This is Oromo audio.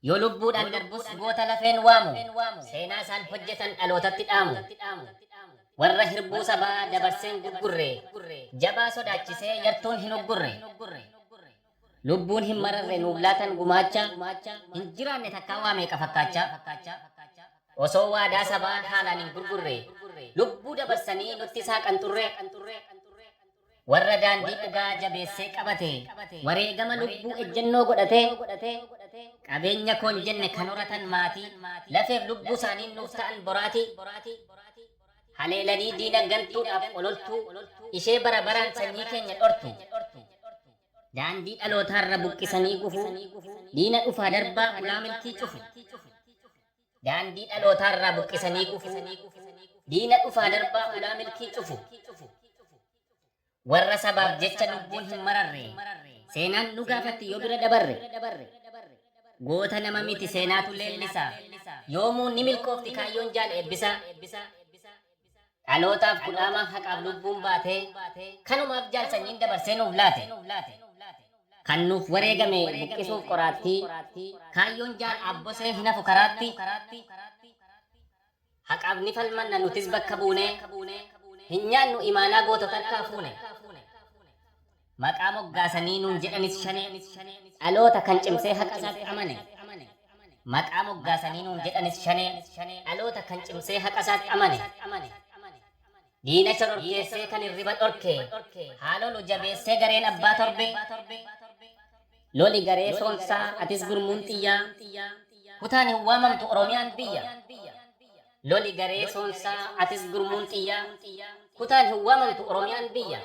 Yoo lubbuudhaan darbus goota lafeen waamu, seenaa isaan hojjetan dhalootatti dhaamu. Warra hirbuu sabaa dabarseen gurgurre, jabaa sodaachisee yartuun hin uggurre. Lubbuun hin mararre nuuf laatan gumaacha, hin jiraanne takkaa waa meeqa fakkaachaa. Osoo waadaa sabaa haalaan hin gurgurre, lubbuu dabarsanii nutti saaqan turre. Warra daandii dhugaa jabeessee qabate, wareegama lubbuu ejjennoo godhate. Qabeenya koon jenne kan horatan maatii, lafeef lubbuu isaanii nuuf ta'an boraatii. Haleelanii diina gantuudhaaf ololtuu, ishee bara baraan sanyii keenya dhortu. Daandii dhalootaarra buqqisanii gufu, diina dhufaa darbaa ulaa milkii cufu. Daandii dhalootaarraa buqqisanii gufu, diina dhufaa darbaa ulaa milkii cufu. Warra sabaaf jecha lubbuun hin mararre, seenaan nu gaafatti yoo bira dabarre. Goota nama miti seenaatu leellisa, yoomuu ni milkoofti kaayyoon jaal eebbisa. Dhalootaaf kudhaamaa haqaaf lubbuun baatee, kanumaaf jaal sanyiin dabarsee nuuf laate. Kan nuuf wareegame buqqisuuf qoraattii, kaayyoon jaal abbosee hin hafu karaatti. Haqaaf ni falmanna nutis bakka buune, hin nyaannu imaanaa gootota akka fuune. Maqaa moggaasanii nuun jedhanis shane, dhaloota kan cimsee haqa isaatti amane. Maqaa moggaasanii nuun jedhanis shane, dhaloota kan cimsee haqa isaatti amane. Diina shororkeessee kan hirriba dhorke, haalolu jabeessee gareen abbaa torbe. Loli garee soonsaa atis gurmuun xiyyaa, kutaan hin waamamtu Oromiyaan biyya. Loli garee soonsaa atis gurmuun xiyyaa, kutaan hin waamamtu Oromiyaan biyya.